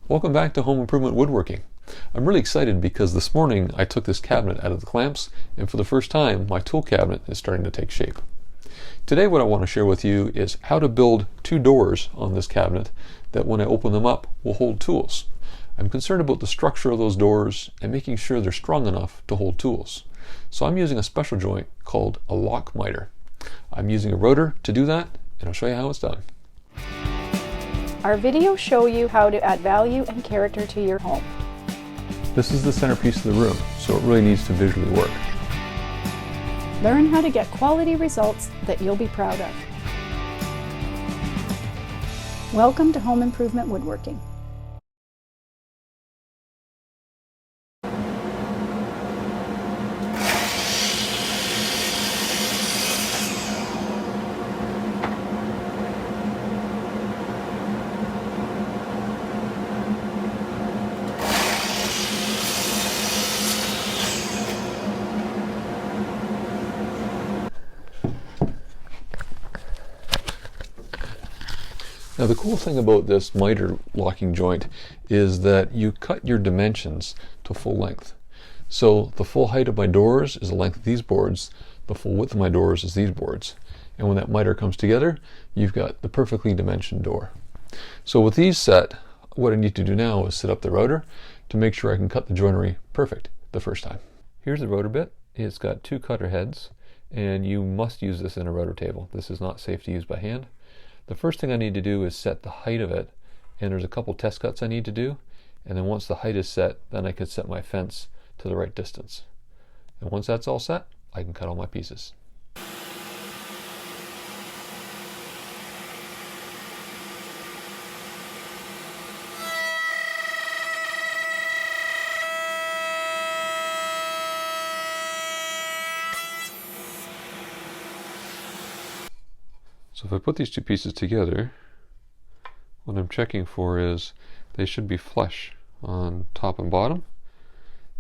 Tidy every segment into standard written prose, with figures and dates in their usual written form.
Welcome back to Home Improvement Woodworking. I'm really excited because this morning I took this cabinet out of the clamps, and for the first time my tool cabinet is starting to take shape. Today what I want to share with you is how to build two doors on this cabinet that when I open them up will hold tools. I'm concerned about the structure of those doors and making sure they're strong enough to hold tools. So I'm using a special joint called a lock miter. I'm using a router to do that, and I'll show you how it's done. Our videos show you how to add value and character to your home. This is the centerpiece of the room, so it really needs to visually work. Learn how to get quality results that you'll be proud of. Welcome to Home Improvement Woodworking. Now the cool thing about this miter locking joint is that you cut your dimensions to full length. So the full height of my doors is the length of these boards, the full width of my doors is these boards. And when that miter comes together, you've got the perfectly dimensioned door. So with these set, what I need to do now is set up the router to make sure I can cut the joinery perfect the first time. Here's the router bit. It's got two cutter heads, and you must use this in a router table. This is not safe to use by hand. The first thing I need to do is set the height of it, and there's a couple test cuts I need to do, and then once the height is set, then I can set my fence to the right distance. And once that's all set, I can cut all my pieces. So if I put these two pieces together, what I'm checking for is they should be flush on top and bottom.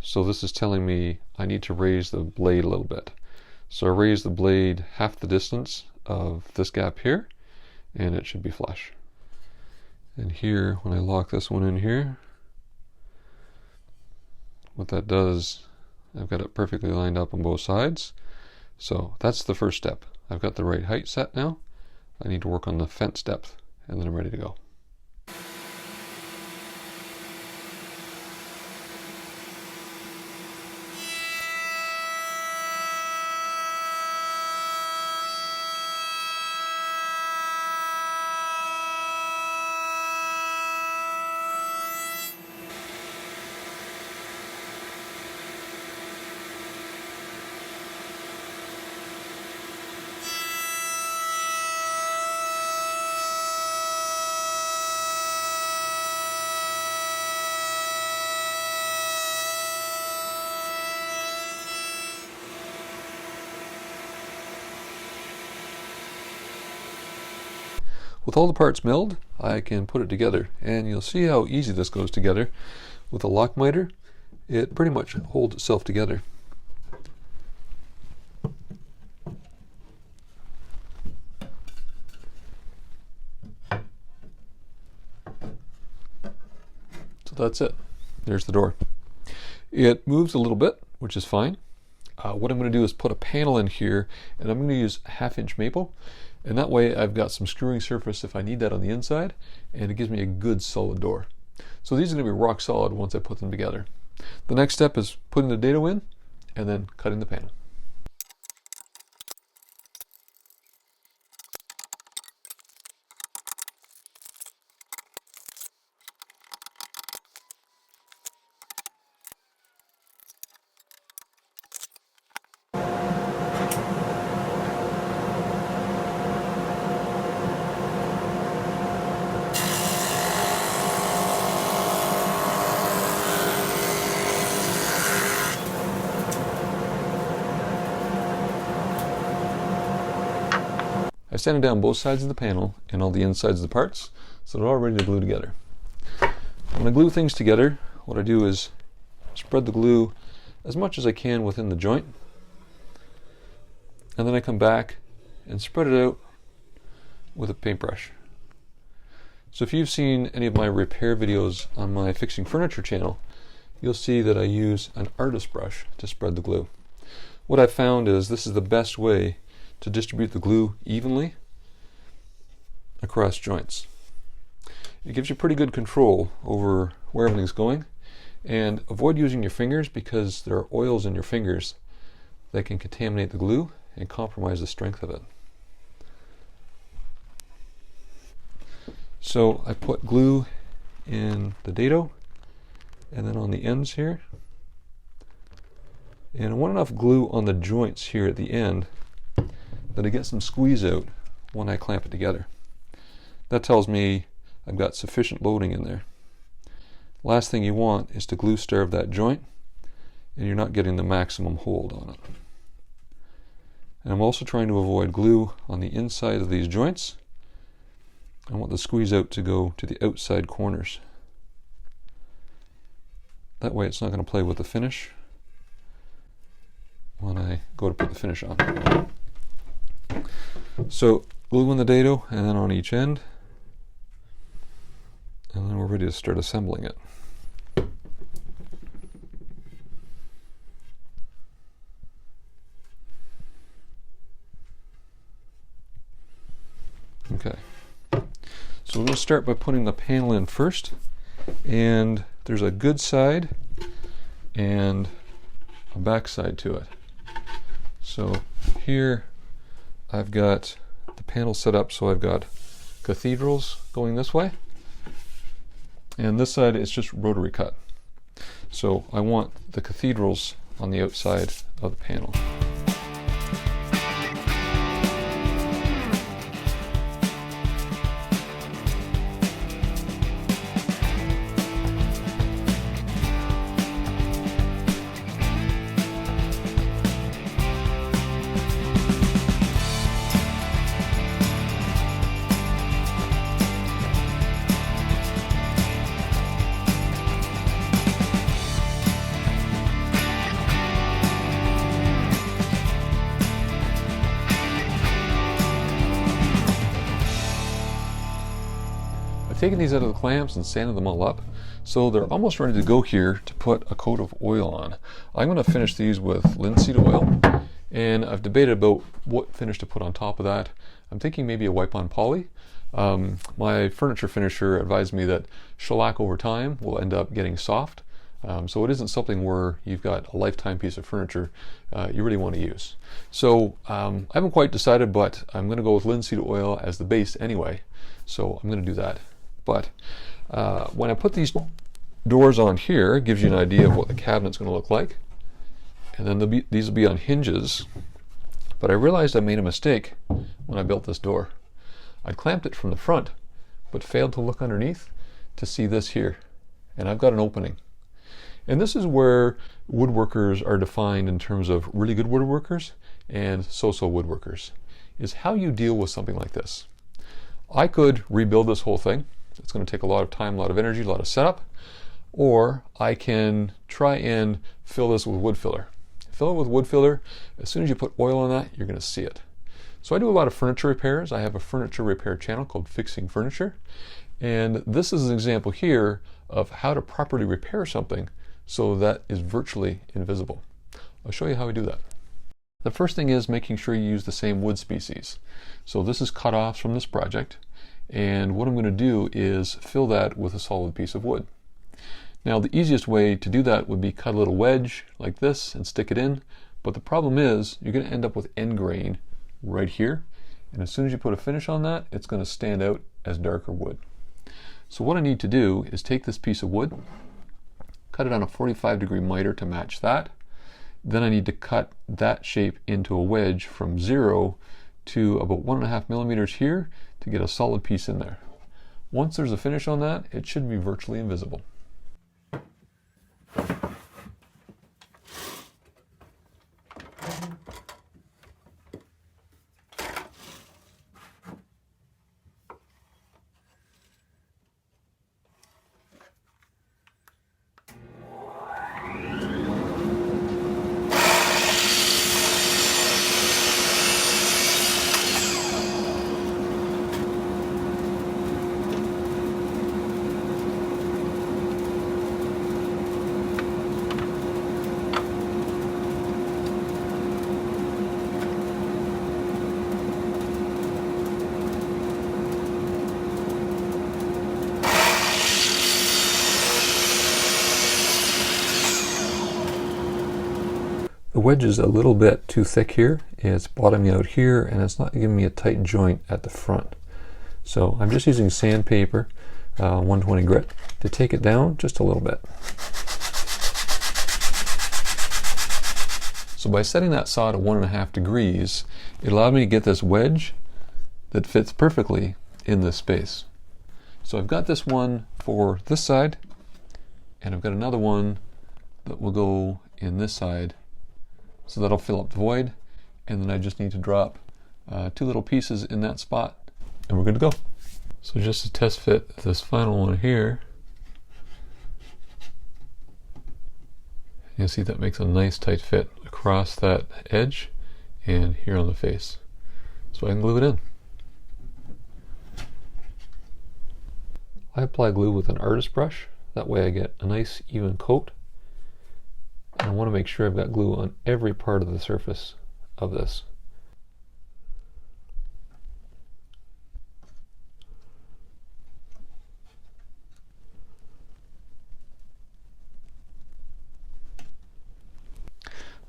So this is telling me I need to raise the blade a little bit. So I raise the blade half the distance of this gap here, and it should be flush. And here, when I lock this one in here, what that does, I've got it perfectly lined up on both sides. So that's the first step. I've got the right height set now. I need to work on the fence depth, and then I'm ready to go. With all the parts milled, I can put it together, and you'll see how easy this goes together. With a lock miter, it pretty much holds itself together. So that's it. There's the door. It moves a little bit, which is fine. What I'm going to do is put a panel in here, and I'm going to use 1/2" maple. And that way I've got some screwing surface if I need that on the inside, and it gives me a good solid door. So these are going to be rock solid once I put them together. The next step is putting the dado in and then cutting the panel. I sanded down both sides of the panel and all the insides of the parts, so they're all ready to glue together. When I glue things together, what I do is spread the glue as much as I can within the joint, and then I come back and spread it out with a paintbrush. So if you've seen any of my repair videos on my Fixing Furniture channel, you'll see that I use an artist brush to spread the glue. What I've found is this is the best way to distribute the glue evenly across joints. It gives you pretty good control over where everything's going, and avoid using your fingers because there are oils in your fingers that can contaminate the glue and compromise the strength of it. So I put glue in the dado and then on the ends here, and I want enough glue on the joints here at the end that I get some squeeze out when I clamp it together. That tells me I've got sufficient loading in there. Last thing you want is to glue starve that joint and you're not getting the maximum hold on it. And I'm also trying to avoid glue on the inside of these joints. I want the squeeze out to go to the outside corners. That way it's not going to play with the finish when I go to put the finish on. So glue in the dado and then on each end, and then we're ready to start assembling it. Okay, so we're going to start by putting the panel in first, and there's a good side and a back side to it. So here I've got the panel set up so I've got cathedrals going this way, and this side is just rotary cut. So I want the cathedrals on the outside of the panel. I've taken these out of the clamps and sanded them all up, so they're almost ready to go here to put a coat of oil on. I'm going to finish these with linseed oil, and I've debated about what finish to put on top of that. I'm thinking maybe a wipe-on poly. My furniture finisher advised me that shellac over time will end up getting soft, so it isn't something where you've got a lifetime piece of furniture you really want to use. So I haven't quite decided, but I'm going to go with linseed oil as the base anyway, so I'm going to do that. But when I put these doors on here, it gives you an idea of what the cabinet's going to look like. And then these will be on hinges. But I realized I made a mistake when I built this door. I clamped it from the front, but failed to look underneath to see this here. And I've got an opening. And this is where woodworkers are defined in terms of really good woodworkers and so-so woodworkers, is how you deal with something like this. I could rebuild this whole thing. It's going to take a lot of time, a lot of energy, a lot of setup. Or I can try and fill this with wood filler. Fill it with wood filler. As soon as you put oil on that, you're going to see it. So I do a lot of furniture repairs. I have a furniture repair channel called Fixing Furniture. And this is an example here of how to properly repair something so that is virtually invisible. I'll show you how we do that. The first thing is making sure you use the same wood species. So this is cut off from this project. And what I'm going to do is fill that with a solid piece of wood. Now the easiest way to do that would be cut a little wedge like this and stick it in, but the problem is you're going to end up with end grain right here, and as soon as you put a finish on that, it's going to stand out as darker wood. So what I need to do is take this piece of wood, cut it on a 45-degree miter to match that. Then I need to cut that shape into a wedge from 0 to about 1.5 millimeters here to get a solid piece in there. Once there's a finish on that, it should be virtually invisible. The wedge is a little bit too thick here. It's bottoming out here and it's not giving me a tight joint at the front. So I'm just using sandpaper, 120 grit, to take it down just a little bit. So by setting that saw to 1.5 degrees, it allowed me to get this wedge that fits perfectly in this space. So I've got this one for this side, and I've got another one that will go in this side, so that'll fill up the void, and then I just need to drop 2 little pieces in that spot, and we're good to go. So just to test fit this final one here, you'll see that makes a nice tight fit across that edge and here on the face. So I can glue it in. I apply glue with an artist brush, that way I get a nice even coat. And I want to make sure I've got glue on every part of the surface of this.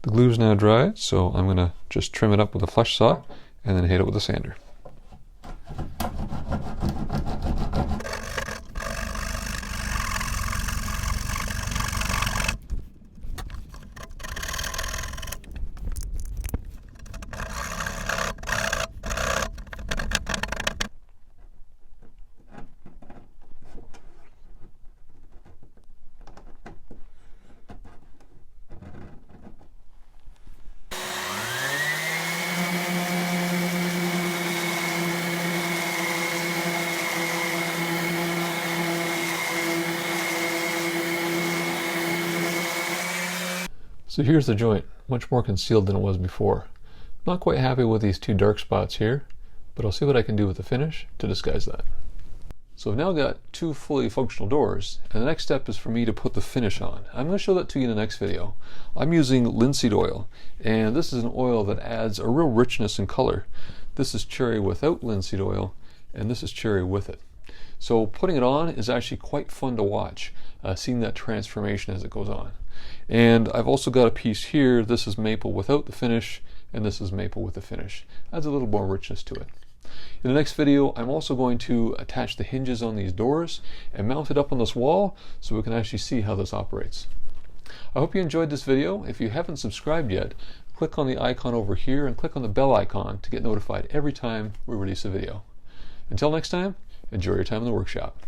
The glue is now dry, so I'm going to just trim it up with a flesh saw and then hit it with a sander. So here's the joint, much more concealed than it was before. Not quite happy with these 2 dark spots here, but I'll see what I can do with the finish to disguise that. So I've now got 2 fully functional doors, and the next step is for me to put the finish on. I'm going to show that to you in the next video. I'm using linseed oil, and this is an oil that adds a real richness in color. This is cherry without linseed oil, and this is cherry with it. So putting it on is actually quite fun to watch, seeing that transformation as it goes on. And I've also got a piece here. This is maple without the finish, and this is maple with the finish. Adds a little more richness to it. In the next video, I'm also going to attach the hinges on these doors and mount it up on this wall so we can actually see how this operates. I hope you enjoyed this video. If you haven't subscribed yet, click on the icon over here and click on the bell icon to get notified every time we release a video. Until next time, enjoy your time in the workshop.